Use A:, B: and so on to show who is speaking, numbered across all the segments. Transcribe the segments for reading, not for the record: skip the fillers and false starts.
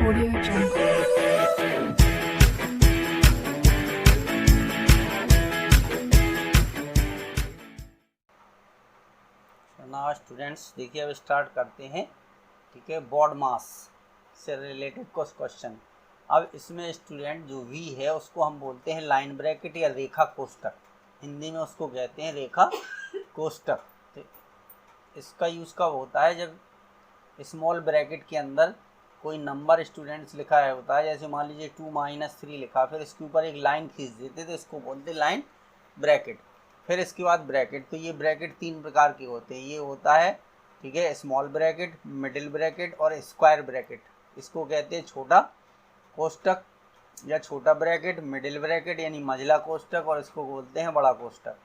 A: Audio Jungle.
B: Now students देखिए अब start करते हैं। ठीक है, बॉड मास से रिलेटेड कुछ क्वेश्चन। अब इसमें स्टूडेंट जो वी है उसको हम बोलते हैं लाइन ब्रैकेट या रेखा कोष्ठक, हिंदी में उसको कहते हैं रेखा कोष्ठक। तो इसका यूज़ कब होता है? जब स्मॉल ब्रैकेट के अंदर कोई नंबर स्टूडेंट्स लिखा है होता है, जैसे मान लीजिए 2-3 लिखा, फिर इसके ऊपर एक लाइन खींच देते तो इसको बोलते हैं लाइन ब्रैकेट। फिर इसके बाद ब्रैकेट, तो ये ब्रैकेट 3 प्रकार के होते हैं। ये होता है, ठीक है, स्मॉल ब्रैकेट, मिडिल ब्रैकेट और स्क्वायर ब्रैकेट। इसको कहते हैं छोटा कोष्ठक या छोटा ब्रैकेट, मिडिल ब्रैकेट यानी मझला कोष्ठक, और इसको बोलते हैं बड़ा कोष्ठक।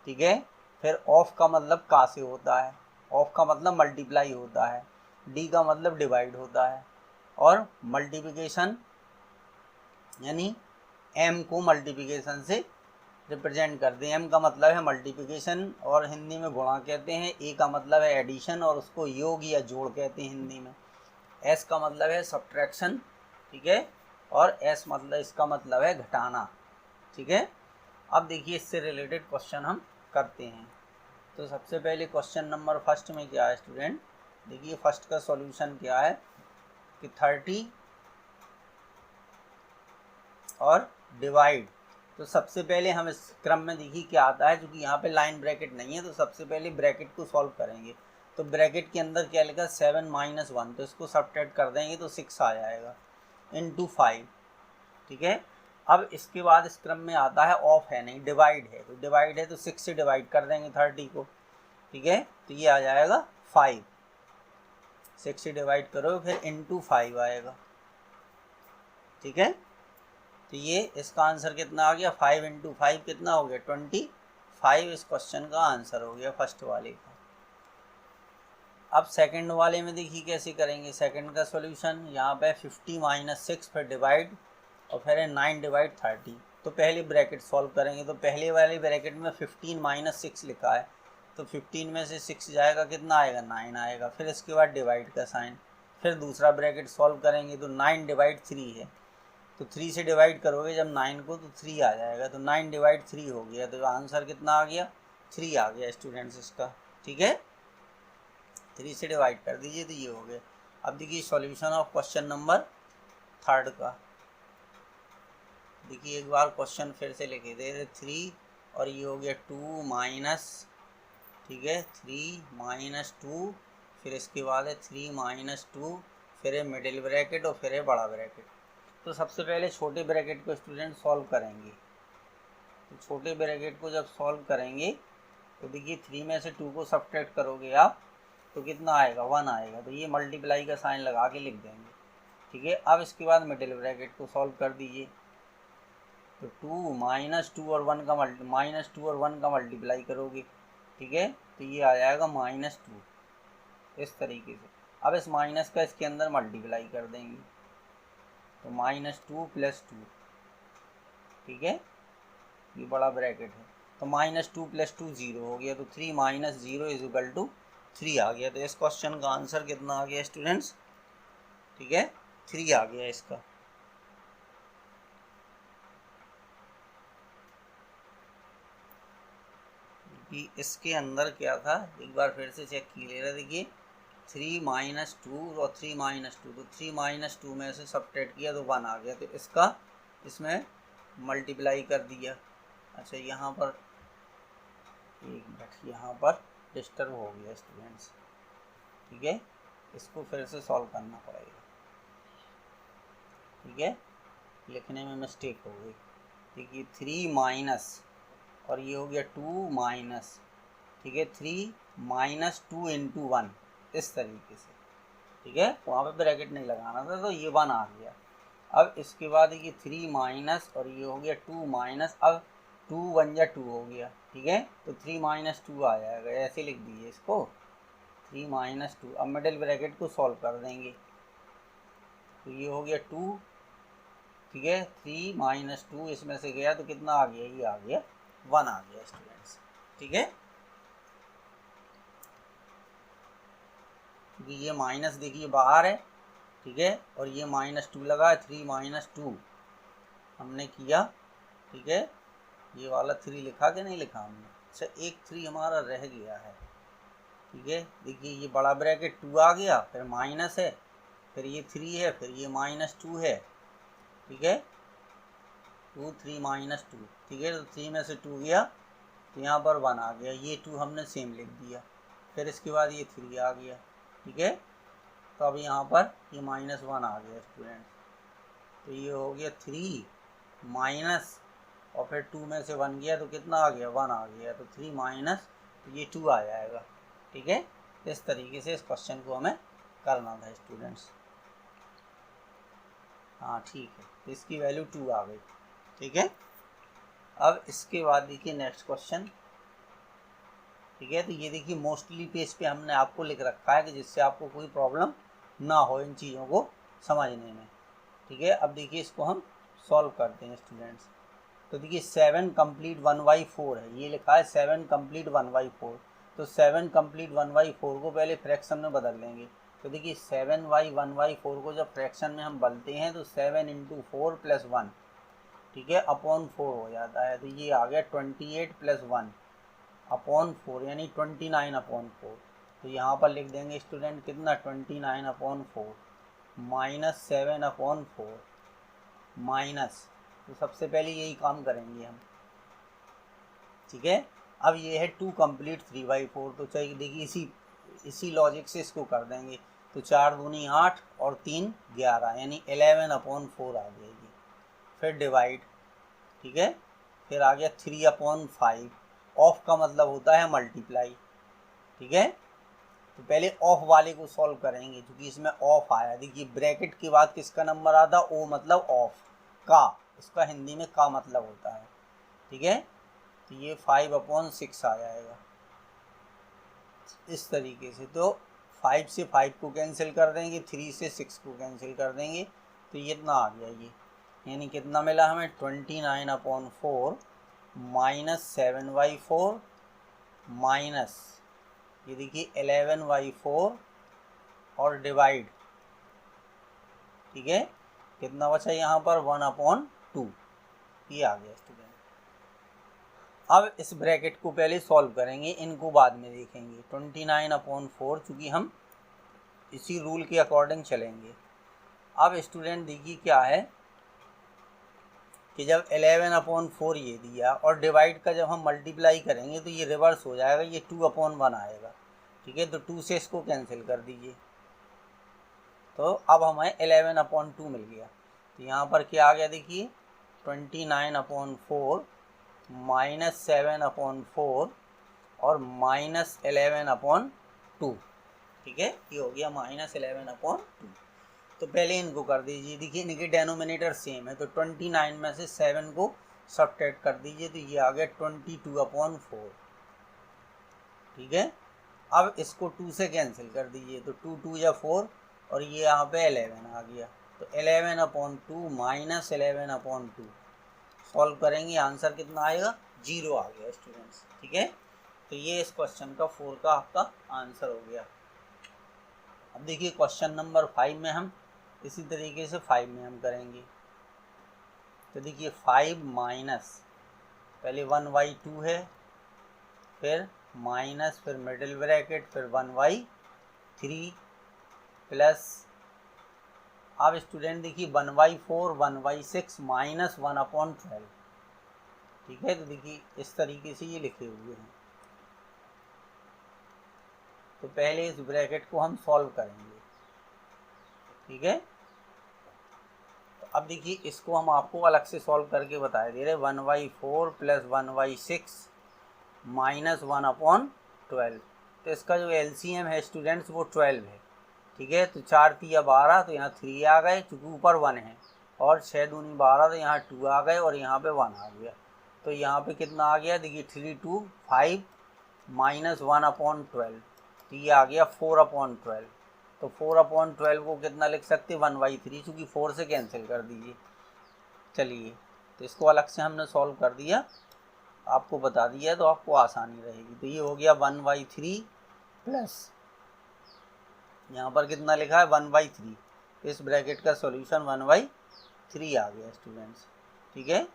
B: ठीक है, फिर ऑफ का मतलब का से होता है, ऑफ का मतलब मल्टीप्लाई होता है, डी का मतलब डिवाइड होता है, और मल्टीप्लिकेशन यानी एम को मल्टीप्लिकेशन से रिप्रेजेंट करते हैं। एम का मतलब है मल्टीप्लिकेशन और हिंदी में गुणा कहते हैं। ए का मतलब है एडिशन और उसको योग या जोड़ कहते हैं हिंदी में। एस का मतलब है सब्ट्रैक्शन, ठीक है, और एस मतलब इसका मतलब है घटाना। ठीक है, अब देखिए इससे रिलेटेड क्वेश्चन हम करते हैं। तो सबसे पहले क्वेश्चन नंबर फर्स्ट में क्या है स्टूडेंट? देखिए फर्स्ट का सॉल्यूशन क्या है कि 30 और डिवाइड। तो सबसे पहले हम इस क्रम में देखिए क्या आता है, क्योंकि यहाँ पे लाइन ब्रैकेट नहीं है तो सबसे पहले ब्रैकेट को सॉल्व करेंगे। तो ब्रैकेट के अंदर क्या लिखा? 7 - 1, तो इसको सब्ट्रैक्ट कर देंगे तो 6 आ जाएगा इंटू 5। ठीक है, अब इसके बाद इस क्रम में आता है ऑफ है नहीं, डिवाइड है। तो डिवाइड है तो 6 से डिवाइड कर देंगे 30 को। ठीक है, तो ये आ जाएगा 5, 6 से डिवाइड करो फिर इंटू 5 आएगा। ठीक है, तो ये इसका आंसर कितना आ गया? 5 × 5 कितना हो गया? 25 इस क्वेश्चन का आंसर हो गया फर्स्ट वाले का। अब सेकंड वाले में देखिए कैसे करेंगे। सेकंड का सॉल्यूशन यहाँ पे 50 - 6 फिर डिवाइड और फिर है 9 / 30। तो पहले ब्रैकेट सॉल्व करेंगे। तो पहले वाले ब्रैकेट में 15 - 6 लिखा है, तो 15 में से 6 जाएगा, कितना आएगा? 9 आएगा। फिर इसके बाद डिवाइड का साइन, फिर दूसरा ब्रैकेट सॉल्व करेंगे तो 9 / 3 है, तो 3 से डिवाइड करोगे जब 9 को तो 3 आ जाएगा। तो 9 / 3 हो गया, तो आंसर कितना आ गया? 3 आ गया स्टूडेंट्स इसका। ठीक है, 3 से डिवाइड कर दीजिए तो ये हो गया। अब देखिए solution of question number third का। देखिए एक बार क्वेश्चन फिर से लिखे दे रहे 3 और ये हो गया 2 माइनस, ठीक है, 3 - 2, फिर इसके बाद है 3 - 2, फिर है मिडिल ब्रैकेट और फिर है बड़ा ब्रैकेट। तो सबसे पहले छोटे ब्रैकेट को स्टूडेंट सॉल्व करेंगे। तो छोटे ब्रैकेट को जब सॉल्व करेंगे तो देखिए 3 में से 2 को सब्ट्रैक्ट करोगे आप तो कितना आएगा? 1 आएगा। तो ये मल्टीप्लाई का साइन लगा के लिख देंगे। ठीक है, अब इसके बाद मिडिल ब्रैकेट को सॉल्व कर दीजिए। तो 2 - 2 और 1 का मल्टीप्लाई करोगे। ठीक है, तो ये आ जाएगा -2 इस तरीके से। अब इस माइनस का इसके अंदर मल्टीप्लाई कर देंगे तो -2 + 2। ठीक है, ये बड़ा ब्रैकेट है। तो -2 + 2 0 हो गया, तो 3 - 0 = 3 आ गया। तो इस क्वेश्चन का आंसर कितना आ गया स्टूडेंट्स? ठीक है, 3 आ गया इसका। कि इसके अंदर क्या था एक बार फिर से चेक की ले रहा। देखिए 3 - 2 और 3 - 2, तो 3 - 2 में से सब्ट्रैक्ट किया तो 1 आ गया। तो इसका इसमें मल्टीप्लाई कर दिया। अच्छा यहाँ पर एक मिनट, यहाँ पर डिस्टर्ब हो गया स्टूडेंट्स। ठीक है, इसको फिर से सॉल्व करना पड़ेगा। ठीक है, लिखने में मिस्टेक हो गई। देखिए 3 माइनस और ये हो गया 2 माइनस, ठीक है, 3 - 2 × 1 इस तरीके से। ठीक है, वहाँ पे ब्रैकेट नहीं लगाना था तो ये 1 आ गया। अब इसके बाद ये 3 माइनस और ये हो गया 2 माइनस, अब 2 × 1 = 2 हो गया। ठीक है, तो 3 - 2 आ जाएगा, ऐसे लिख दीजिए इसको 3 - 2। अब मिडिल ब्रैकेट को सॉल्व कर देंगे तो ये हो गया 2, ठीक है, 3 - 2 इसमें से गया तो कितना आ गया? ये आ गया 1 आ गया स्टूडेंट्स। ठीक है, क्योंकि ये माइनस देखिए बाहर है। ठीक है, और ये -2 लगा है, 3 - 2 हमने किया, ठीक है, ये वाला 3 लिखा कि नहीं लिखा हमने? अच्छा, एक 3 हमारा रह गया है, ठीक है। देखिए ये बड़ा ब्रैकेट 2 आ गया, फिर माइनस है, फिर ये 3 है, फिर ये -2 है, ठीक है, 2 3 -2, ठीक है। तो 3 में से 2 गया तो यहाँ पर 1 आ गया, ये 2 हमने सेम लिख दिया, फिर इसके बाद ये 3 आ गया, ठीक है। तो अब यहाँ पर ये -1 आ गया स्टूडेंट, तो ये हो गया 3 माइनस, और फिर 2 में से 1 गया तो कितना आ गया? 1 आ गया, तो 3 माइनस, तो ये 2 आ जाएगा, ठीक है। इस तरीके से इस क्वेश्चन को हमें करना था स्टूडेंट्स। हाँ ठीक है, तो इसकी वैल्यू 2 आ गई, ठीक है। अब इसके बाद देखिए नेक्स्ट क्वेश्चन, ठीक है। तो ये देखिए मोस्टली पेज पे हमने आपको लिख रखा है कि जिससे आपको कोई प्रॉब्लम ना हो इन चीज़ों को समझने में, ठीक है। अब देखिए इसको हम सॉल्व करते हैं स्टूडेंट्स। तो देखिए 7 कंप्लीट 1/4 है, ये लिखा है 7 कंप्लीट 1/4, तो 7 कंप्लीट 1/4 को पहले फ्रैक्शन में बदल लेंगे। तो देखिए 7/1/4 को जब फ्रैक्शन में हम बदलते हैं तो 7 × 4 + 1, ठीक है, अपॉन 4 हो जाता है। तो ये आ गया 28 + 1 अपॉन 4, यानी 29/4। तो यहाँ पर लिख देंगे स्टूडेंट कितना? 29/4 -7/4 माइनस, तो सबसे पहले यही काम करेंगे हम, ठीक है। अब ये है 2 कंप्लीट 3/4, तो चाहिए देखिए इसी लॉजिक से इसको कर देंगे। तो 4 दूनी 8 और 3 11, यानी 11/4 आ जाएगी। फिर डिवाइड, ठीक है, फिर आ गया 3/5, ऑफ का मतलब होता है मल्टीप्लाई, ठीक है। तो पहले ऑफ वाले को सॉल्व करेंगे, क्योंकि इसमें ऑफ आया। देखिए ब्रैकेट के बाद किसका नंबर आता? ओ मतलब ऑफ का, इसका हिंदी में का मतलब होता है, ठीक है। तो ये 5/6 आ जाएगा इस तरीके से। तो 5 से 5 को कैंसिल कर देंगे, 3 से 6 को कैंसिल कर देंगे, तो ये इतना आ गया। ये यानी कितना मिला हमें? 29/4 -7/4 माइनस, ये देखिए 11/4 और डिवाइड, ठीक है, कितना बचा यहाँ पर? 1/2, ये आ गया स्टूडेंट। अब इस ब्रैकेट को पहले सॉल्व करेंगे, इनको बाद में देखेंगे। 29/4, चूँकि हम इसी रूल के अकॉर्डिंग चलेंगे। अब स्टूडेंट देखिए क्या है कि जब 11/4 ये दिया और डिवाइड का जब हम मल्टीप्लाई करेंगे तो ये रिवर्स हो जाएगा, ये 2/1 आएगा, ठीक है। तो 2 से इसको कैंसिल कर दीजिए, तो अब हमें 11/2 मिल गया। तो यहाँ पर क्या आ गया? देखिए 29/4 -7/4 और -11/2, ठीक है, ये हो गया -11/2। तो पहले इनको कर दीजिए। देखिए इनके डेनोमिनेटर सेम है, तो 29 में से 7 को सब्ट्रैक्ट कर दीजिए, तो ये आ गया 22/4, ठीक है। अब इसको 2 से कैंसिल कर दीजिए, तो 2 2 या 4 और ये यहाँ पे 11 आ गया, तो 11/2 -11/2 सॉल्व करेंगे, आंसर कितना आएगा? 0 आ गया स्टूडेंट्स, ठीक है। तो ये इस क्वेश्चन का 4 का आपका आंसर हो गया। अब देखिए क्वेश्चन नंबर 5 में हम इसी तरीके से 5 में हम करेंगे। तो देखिए 5 माइनस, पहले 1/2 है, फिर माइनस, फिर मिडिल ब्रैकेट, फिर 1/3 प्लस, अब स्टूडेंट देखिए 1/4 1/6 माइनस 1/12, ठीक है। तो देखिए इस तरीके से ये लिखे हुए हैं। तो पहले इस ब्रैकेट को हम सॉल्व करेंगे, ठीक है। तो अब देखिए इसको हम आपको अलग से सॉल्व करके बता दे रहे। 1/4 प्लस 1/6 माइनस 1/12, तो इसका जो एलसीएम है स्टूडेंट्स वो 12 है, ठीक है। तो 4 3 12, तो यहाँ 3 आ गए क्योंकि ऊपर 1 है, और 6 दूनी 12, तो यहाँ 2 आ गए और यहाँ पे 1 आ गया। तो यहाँ पे कितना आ गया? देखिए 3 2 5 माइनस 1/12, तो ये आ गया 4/12। तो 4/12 को कितना लिख सकते? 1/3, चूँकि 4 से कैंसिल कर दीजिए। चलिए तो इसको अलग से हमने सॉल्व कर दिया, आपको बता दिया तो आपको आसानी रहेगी। तो ये हो गया 1/3 प्लस, यहाँ पर कितना लिखा है? 1/3, तो इस ब्रैकेट का सॉल्यूशन 1/3 आ गया स्टूडेंट्स। ठीक है,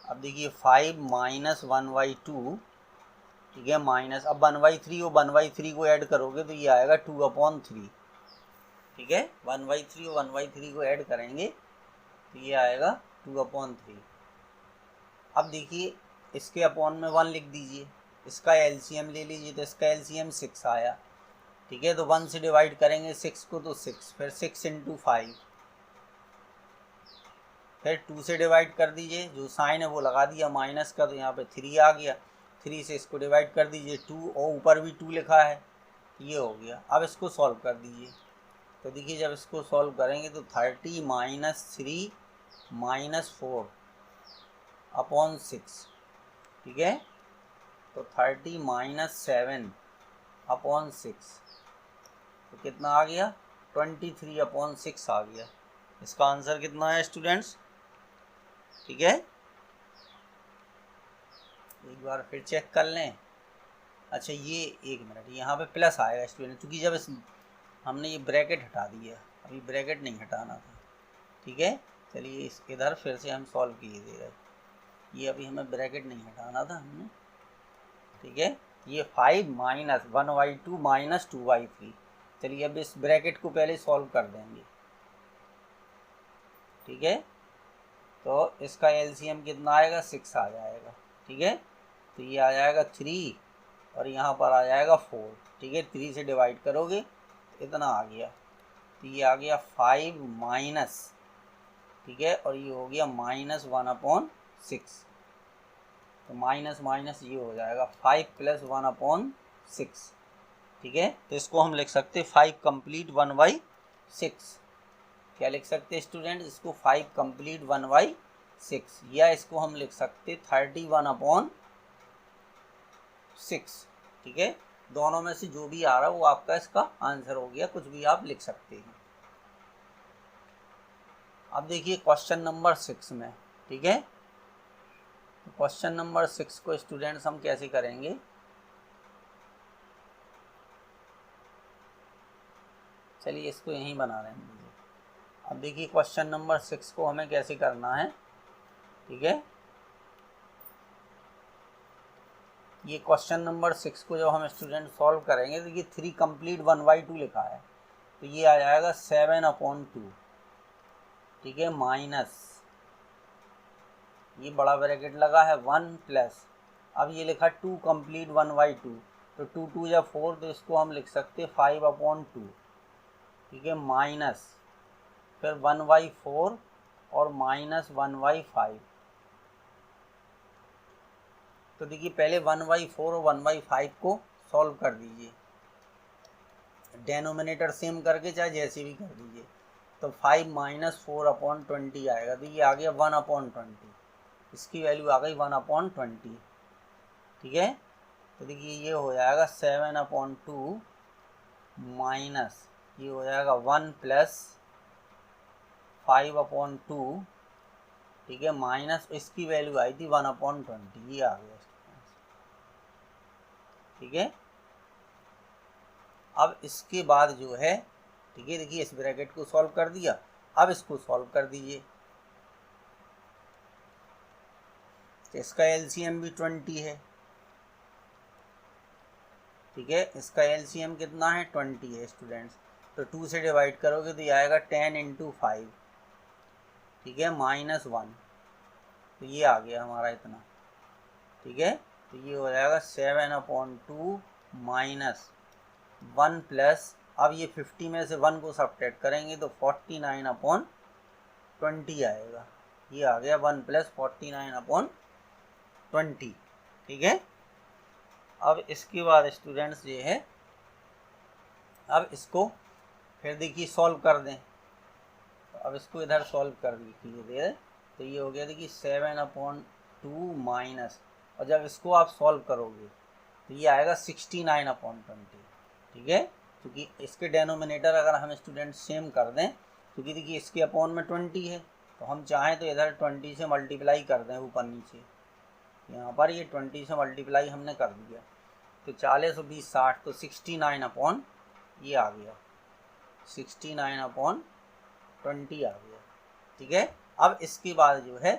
B: अब देखिए 5 माइनस 1/2, ठीक है, माइनस अब 1/3 और 1/3 को ऐड करोगे तो ये आएगा 2/3। ठीक है, 1/3 और 1/3 को ऐड करेंगे तो ये आएगा 2/3। अब देखिए इसके अपॉन में 1 लिख दीजिए, इसका एलसीएम ले लीजिए, तो इसका एलसीएम 6 आया। ठीक है, तो 1 से डिवाइड करेंगे 6 को तो 6, फिर 6 × 5, फिर 2 से डिवाइड कर दीजिए, जो साइन है वो लगा दिया माइनस का, तो यहाँ पे 3 आ गया। 3 से इसको डिवाइड कर दीजिए 2, और ऊपर भी 2 लिखा है, ये हो गया। अब इसको सॉल्व कर दीजिए, तो देखिए जब इसको सॉल्व करेंगे तो 30 माइनस 3 माइनस 4/6, ठीक है, तो 30 माइनस 7/6, तो कितना आ गया 23/6 आ गया। इसका आंसर कितना है स्टूडेंट्स? ठीक है, एक बार फिर चेक कर लें। अच्छा ये एक मिनट, यहाँ पे प्लस आएगा स्टूडेंट, क्योंकि जब इस हमने ये ब्रैकेट हटा दिया, अभी ब्रैकेट नहीं हटाना था। ठीक है, चलिए इस इधर फिर से हम सॉल्व किए दे रहे, ये अभी हमें ब्रैकेट नहीं हटाना था हमने। ठीक है, ये 5 माइनस 1/2 माइनस 2/3। चलिए अब इस ब्रैकेट को पहले सॉल्व कर देंगे। ठीक है, तो इसका एलसीएम कितना आएगा 6 आ जाएगा। ठीक है, तो ये आ जाएगा 3 और यहाँ पर आ जाएगा 4। ठीक है, 3 से डिवाइड करोगे तो इतना आ गया, तो ये आ गया 5 माइनस, ठीक है, और ये हो गया -1/6, तो माइनस माइनस ये हो जाएगा 5 + 1/6। ठीक है, तो इसको हम लिख सकते 5 कंप्लीट 1/6। क्या लिख सकते स्टूडेंट? इसको 5 कंप्लीट 1/6, या इसको हम लिख सकते 31/6। ठीक है, दोनों में से जो भी आ रहा है वो आपका इसका आंसर हो गया, कुछ भी आप लिख सकते हैं। अब देखिए क्वेश्चन नंबर 6 में। ठीक है, क्वेश्चन नंबर 6 को स्टूडेंट्स हम कैसे करेंगे? चलिए इसको यहीं बना रहे हैं। अब देखिए क्वेश्चन नंबर 6 को हमें कैसे करना है। ठीक है, ये क्वेश्चन नंबर 6 को जब हम स्टूडेंट सॉल्व करेंगे तो ये 3 कंप्लीट 1/2 लिखा है, तो ये आ जाएगा 7/2। ठीक है, माइनस ये बड़ा ब्रैकेट लगा है 1 प्लस, अब ये लिखा 2 कंप्लीट 1/2, तो 2 2 या 4, तो इसको हम लिख सकते 5/2। ठीक है, माइनस फिर 1/4 और -1/5। तो देखिए पहले 1/4 और 1/5 को सॉल्व कर दीजिए, डेनोमिनेटर सेम करके चाहे जैसे भी कर दीजिए, तो 5 - 4/20 आएगा, तो ये आ गया 1/20, इसकी वैल्यू आ गई 1/20। ठीक है, तो देखिए ये हो जाएगा 7/2 माइनस ये हो जाएगा 1 प्लस 5/2। ठीक है, माइनस इसकी वैल्यू आई थी 1/20, ये आ गया। ठीक है, अब इसके बाद जो है, ठीक है, देखिए इस ब्रैकेट को सॉल्व कर दिया, अब इसको सॉल्व कर दीजिए, तो इसका एलसीएम भी 20 है। ठीक है, इसका एलसीएम कितना है 20 है स्टूडेंट्स, तो 2 से डिवाइड करोगे तो ये आएगा 10 × 5। ठीक है, -1, तो ये आ गया हमारा इतना। ठीक है, तो ये हो जाएगा 7/2 माइनस 1 प्लस, अब ये 50 में से 1 को सब्ट्रैक्ट करेंगे तो 49/20 आएगा, ये आ गया 1 + 49/20। ठीक है, अब इसके बाद स्टूडेंट्स ये है, अब इसको फिर देखिए सॉल्व कर दें, तो अब इसको इधर सॉल्व कर दीजिए, तो ये हो गया देखिए 7/2 माइनस, और जब इसको आप सॉल्व करोगे तो ये आएगा 69/20। ठीक है, क्योंकि इसके डेनोमिनेटर अगर हम स्टूडेंट सेम कर दें, क्योंकि देखिए इसके अपॉन में 20 है, तो हम चाहें तो इधर 20 से मल्टीप्लाई कर दें ऊपर नीचे, यहाँ पर ये 20 से मल्टीप्लाई हमने कर दिया, तो 40 और 20 60, तो 69 ये आ गया। 69/20 आ गया। ठीक है, अब इसके बाद जो है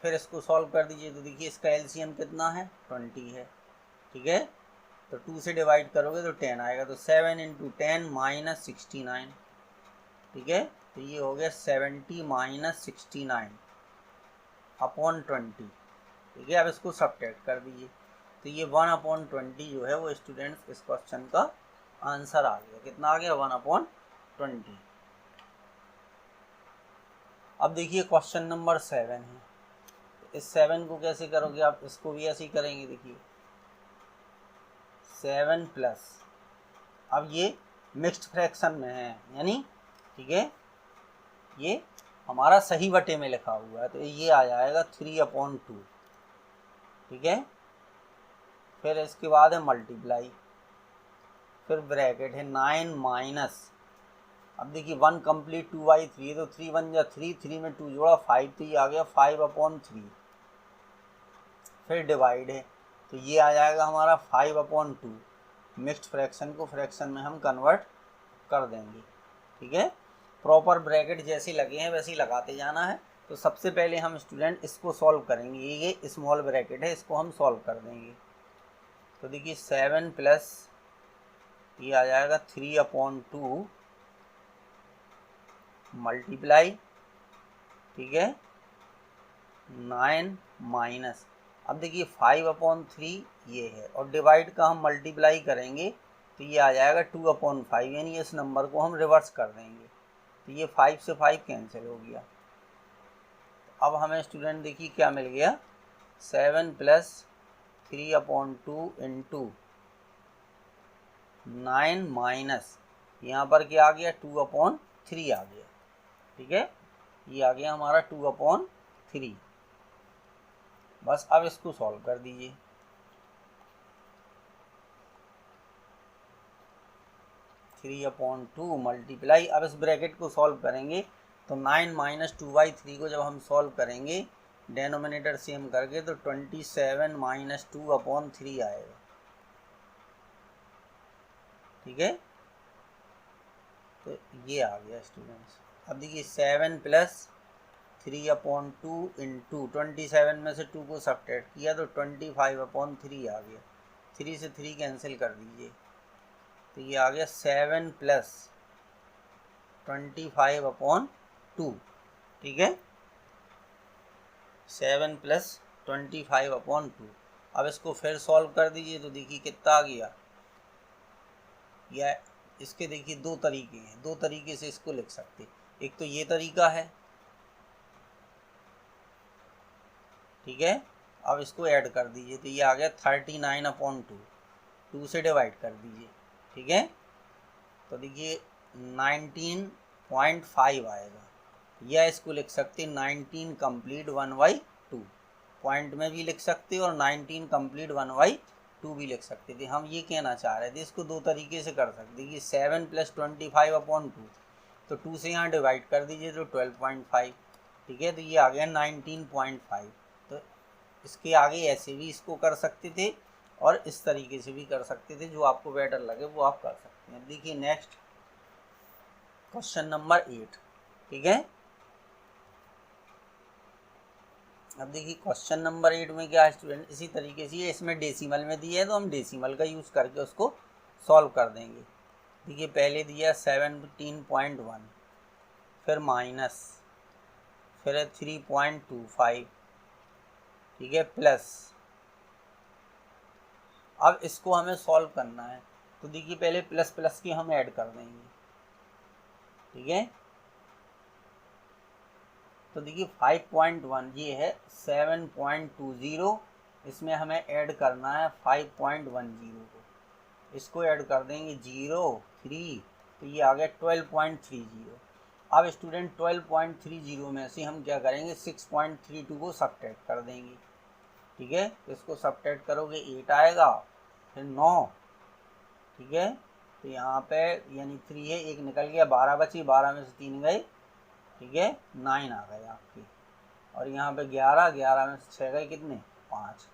B: फिर इसको सॉल्व कर दीजिए। तो देखिए इसका एलसीएम कितना है, 20 है। ठीक है, तो 2 से डिवाइड करोगे तो 10 आएगा, तो 7 × 10 - 69। ठीक है, तो ये हो गया 70 - 69/20। ठीक है, अब इसको सब्ट्रैक्ट कर दीजिए, तो ये 1/20 जो है वो स्टूडेंट्स इस क्वेश्चन का आंसर आ गया। कितना आ गया, 1/20। अब देखिए क्वेश्चन नंबर 7 है। इस 7 को कैसे करोगे आप, इसको भी ऐसे ही करेंगे। देखिए 7 प्लस, अब ये मिक्स्ड फ्रैक्शन में है यानी, ठीक है, ये हमारा सही बटे में लिखा हुआ है, तो ये आ जाएगा 3/2। ठीक है, फिर इसके बाद है मल्टीप्लाई, फिर ब्रैकेट है 9 माइनस, अब देखिए 1 कंप्लीट 2/3, तो 3 1 जा 3, 3 में 2 जोड़ा 5, तो ये आ गया 5/3। फिर डिवाइड है, तो ये आ जाएगा हमारा 5/2। मिक्स्ड फ्रैक्शन को फ्रैक्शन में हम कन्वर्ट कर देंगे। ठीक है, प्रॉपर ब्रैकेट जैसे लगे हैं वैसे ही लगाते जाना है। तो सबसे पहले हम स्टूडेंट इसको सॉल्व करेंगे, ये स्मॉल ब्रैकेट है, इसको हम सॉल्व कर देंगे। तो देखिए 7 प्लस ये आ जाएगा 3/2 मल्टीप्लाई, ठीक है, 9 माइनस, अब देखिए 5/3 ये है, और डिवाइड का हम मल्टीप्लाई करेंगे तो ये आ जाएगा 2/5, यानी इस नंबर को हम रिवर्स कर देंगे, तो ये 5 से 5 कैंसिल हो गया। अब हमें स्टूडेंट देखिए क्या मिल गया, 7 प्लस 3/2 इंटू 9 माइनस, यहाँ पर क्या आ गया, 2/3 आ गया। ठीक है, ये आ गया हमारा 2/3। बस अब इसको सॉल्व कर दीजिए। थ्री अपॉन टू मल्टीप्लाई, अब इस ब्रैकेट को सॉल्व करेंगे तो 9 - 2/3 को जब हम सॉल्व करेंगे डेनोमिनेटर सेम करके तो 27 - 2/3 आएगा। ठीक है, तो ये आ गया स्टूडेंट्स। अब देखिए 7 प्लस 3/2 इंटू 27 में से 2 को सब्ट्रैक्ट किया तो 25/3 आ गया। 3 से 3 कैंसिल कर दीजिए, तो ये आ गया 7 प्लस 25/2। ठीक है, 7 प्लस 25/2। अब इसको फिर सॉल्व कर दीजिए, तो देखिए कितना आ गया। या इसके देखिए दो तरीके हैं, दो तरीके से इसको लिख सकते। एक तो ये तरीका है, ठीक है, अब इसको ऐड कर दीजिए तो ये आ गया 39/2, 2 से डिवाइड कर दीजिए। ठीक है, तो देखिए 19.5 आएगा, या इसको लिख सकते 19 कंप्लीट 1/2, पॉइंट में भी लिख सकते और 19 कंप्लीट 1/2 भी लिख सकते थे। हम ये कहना चाह रहे थे, इसको दो तरीके से कर सकते कि 7 प्लस 25/2, तो 2 से यहाँ डिवाइड कर दीजिए तो 12.5। ठीक है, तो ये आ गया 19.5। तो इसके आगे ऐसे भी इसको कर सकते थे और इस तरीके से भी कर सकते थे, जो आपको बेटर लगे वो आप कर सकते हैं। देखिए नेक्स्ट क्वेश्चन नंबर 8। ठीक है, अब देखिए क्वेश्चन नंबर 8 में क्या है स्टूडेंट, इसी तरीके से इसमें डेसिमल में दिया है तो हम डेसिमल का यूज़ करके उसको सॉल्व कर देंगे। देखिए पहले दिया 17.1, फिर माइनस, फिर है 3.25, ठीक है, प्लस। अब इसको हमें सॉल्व करना है, तो देखिए पहले प्लस प्लस की हम ऐड कर देंगे। ठीक है, तो देखिए 5.1 ये है 7.20, इसमें हमें ऐड करना है 5.10 को, इसको ऐड कर देंगे 0 3, तो ये आ गया 12.30। अब स्टूडेंट 12.30 में से हम क्या करेंगे 6.32 को सब्ट्रैक्ट कर देंगे। ठीक है, तो इसको सब्ट्रैक्ट करोगे 8 आएगा, फिर 9। ठीक है, तो यहाँ पे यानी 3 है, एक निकल गया, 12 बची, 12 में से 3 गए, ठीक है, 9 आ गए आपके। और यहाँ पे 11, 11 में से 6 गए, कितने, 5।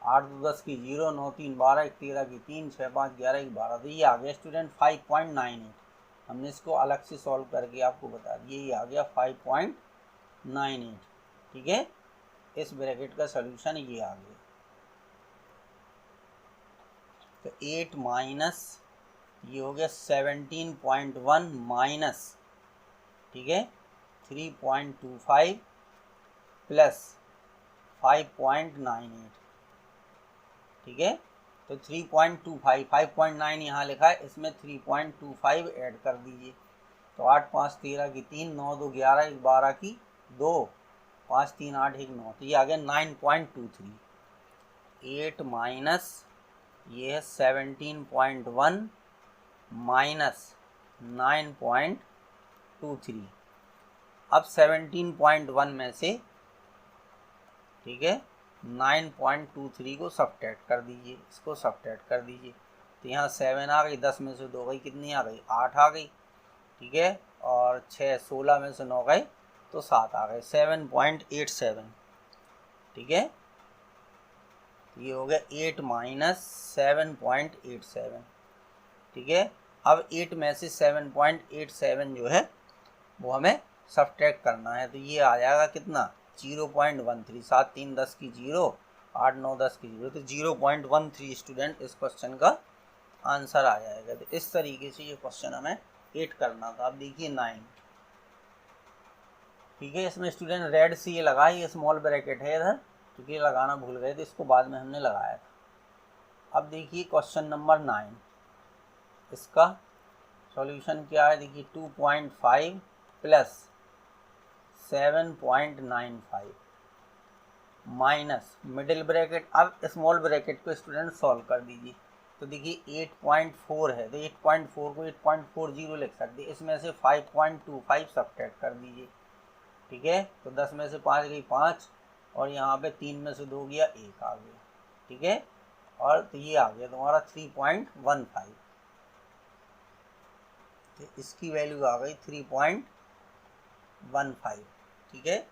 B: 8 2 10 की 0, 9 3 12, 1 13 की 3, 6 5 11 की 12, तो ये आ गया स्टूडेंट 5.98। हमने इसको अलग से सॉल्व करके आपको बता दिया, ये आ गया 5.98। ठीक है, इस ब्रैकेट का सॉल्यूशन ये आ गया। तो 8 माइनस ये हो गया 17.1 माइनस, ठीक है, 3.25 प्लस 5.98। ठीक है, तो 3.25, 5.9 यहाँ लिखा है, इसमें 3.25 ऐड कर दीजिए। तो 8 5 13 की 3, 9 2 11, 1 12 की 2, 5 3 8 1 9, तो ये आ गया 9.23। 8 माइनस ये है 17.1 माइनस 9.23। अब 17.1 में से, ठीक है, 9.23 को सब्ट्रैक्ट कर दीजिए, इसको सब्ट्रैक्ट कर दीजिए। तो यहाँ 7 आ गई, 10 में से 2 गई, कितनी आ गई, 8 आ गई। ठीक है, और 6 16 में से 9 गए तो 7 आ गए, 7.87। ठीक है, ये हो गया 8 माइनस 7.87। ठीक है, अब 8 में से 7.87 जो है वो हमें सब्ट्रैक्ट करना है। तो ये आ जाएगा कितना, 0.13। 7 3 10 की 0, 8 9 10 की 0, तो 0.13 स्टूडेंट इस क्वेश्चन का आंसर आ जाएगा। तो इस तरीके से ये क्वेश्चन हमें 8 करना था। अब देखिए 9। ठीक है, इसमें स्टूडेंट रेड से ये लगा, ये स्मॉल ब्रैकेट है इधर, क्योंकि लगाना भूल गए थे, इसको बाद में हमने लगाया था। अब देखिए क्वेश्चन नंबर 9, इसका सॉल्यूशन क्या है, देखिए 2.5 प्लस 7.95 माइनस मिडिल ब्रैकेट। अब स्मॉल ब्रैकेट को स्टूडेंट सॉल्व कर दीजिए। तो देखिए 8.4 है, तो 8.4 को 8.40 लिख सकते, इसमें से 5.25 सब्ट्रैक्ट कर दीजिए। ठीक है, तो 10 में से 5 गई 5, और यहाँ पे 3 में से 2 गया 1 आ गया। ठीक है, और तो ये आ गया तुम्हारा 3.15। तो इसकी वैल्यू आ गई 3.15। ठीक है,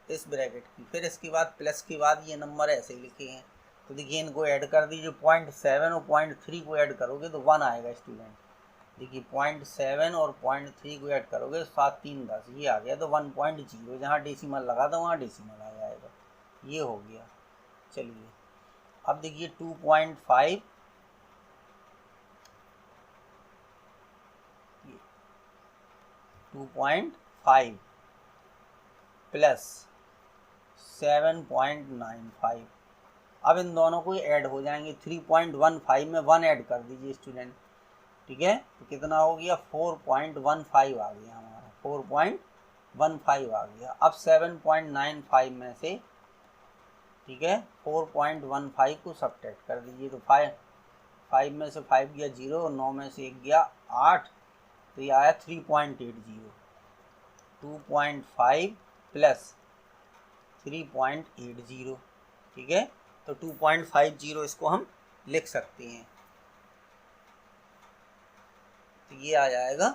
B: इस ब्रैकेट की। फिर इसके बाद प्लस के बाद ये नंबर ऐसे ही लिखे हैं, तो देखिए इनको ऐड कर दीजिए। 0.7 और 0.3 को ऐड करोगे तो 1 आएगा स्टूडेंट। देखिए 0.7 और 0.3 को ऐड करोगे, 7 3 10, ये आ गया। तो 1.0 जहाँ डेसिमल लगा था वहाँ डेसिमल आ जाएगा, ये हो गया। चलिए अब देखिए 2.5 2.5 प्लस 7.95। अब इन दोनों को ऐड हो जाएंगे। 3.15 में 1 ऐड कर दीजिए स्टूडेंट। ठीक है, तो कितना हो गया, 4.15 आ गया हमारा, 4.15 आ गया। अब 7.95 में से, ठीक है, 4.15 को सब्ट्रैक्ट कर दीजिए। तो 5 में से 5 गया 0, 9 में से 1 गया 8, तो ये आया 3.80। 2.5 प्लस 3.80। ठीक है, तो 2.50 इसको हम लिख सकते हैं। तो ये आ जाएगा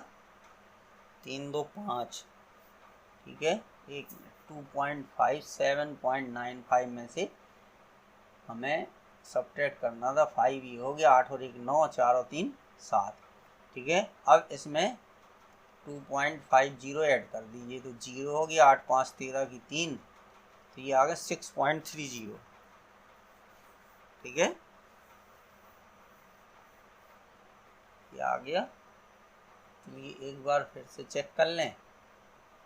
B: 3 2 5। ठीक है, 1 मिनट, 2.5 7.95 में से हमें सब्ट्रैक्ट करना था 5, ये हो गया 8 और 1 9, 4 और 3 7। ठीक है, अब इसमें 2.50 ऐड कर दीजिए। तो 0 हो गया, 8 5 13 की 3, तो ये आ गया 6.30। ठीक है, ये आ गया। चलिए एक बार फिर से चेक कर लें।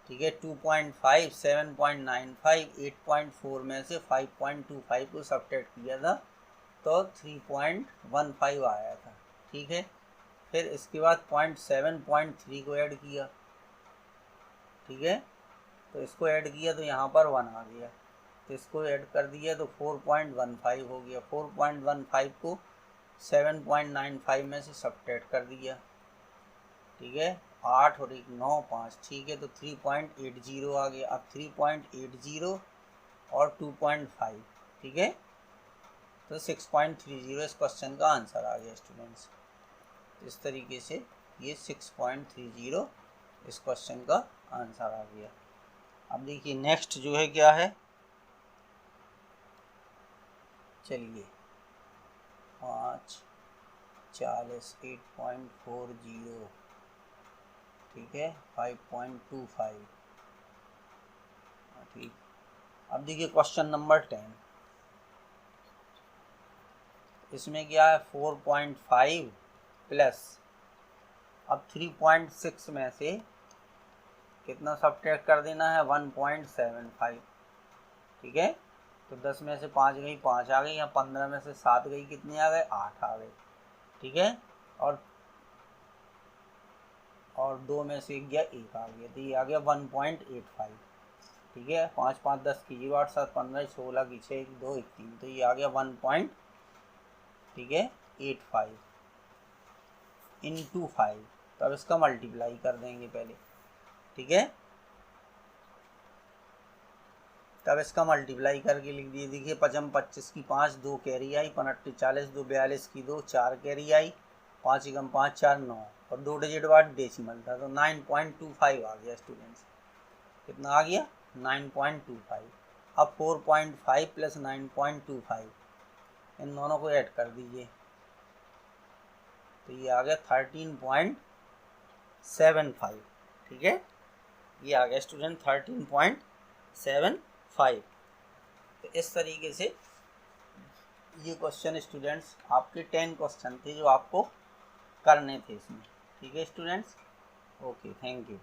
B: ठीक है, 2.5 7.95 8.4 में से 5.25 को सब्ट्रैक्ट किया था तो 3.15 आया था। ठीक है, फिर इसके बाद 0.7.3 को ऐड किया। ठीक है, तो इसको ऐड किया तो यहाँ पर 1 आ गया, तो इसको ऐड कर दिया तो 4.15 हो गया। 4.15 को 7.95 में से सब्ट्रैक्ट कर दिया। ठीक है, 8 और 1 9 5। ठीक है, तो 3.80 आ गया। अब 3.80 और 2.5, ठीक है, तो 6.30 इस क्वेश्चन का आंसर आ गया स्टूडेंट्स। इस तरीके से ये 6.30 इस क्वेश्चन का आंसर आ गया। अब देखिए नेक्स्ट जो है क्या है, चलिए 5 40 8.40 ठीक है 5.25, ठीक। अब देखिए क्वेश्चन नंबर 10, इसमें क्या है 4.5 प्लस, अब 3.6 में से कितना सब्ट्रैक्ट कर देना है 1.75, ठीक है। तो 10 में से 5 गई 5 आ गई, या 15 में से 7 गई कितनी आ गए 8 आ गए, ठीक है। और 2 में से गया 1 आ गया, तो ये आ गया 1.85, ठीक है। 5 5 10 की 0 8 7 15 16 की 6 की 2 1 3, तो ये आ गया 1. ठीक है 85 इंटू 5, तो अब इसका मल्टीप्लाई कर देंगे पहले, ठीक है। तब इसका मल्टीप्लाई करके लिख दिए, देखिए 55 25 की 5 2 कैरी आई, 59 40 2 42 की 2 4 कैरी आई, 5 एकम 5 4 9, और 2 डिजिट बाद डेसिमल था, तो 9.25 आ गया स्टूडेंट्स। कितना आ गया 9.25। अब 4.5 प्लस 9.25 इन दोनों को ऐड कर दीजिए, तो ये आ गया 13.75, ठीक है। ये आ गया स्टूडेंट 13.75। तो इस तरीके से ये क्वेश्चन स्टूडेंट्स आपके 10 क्वेश्चन थे जो आपको करने थे इसमें, ठीक है स्टूडेंट्स। Okay, thank you.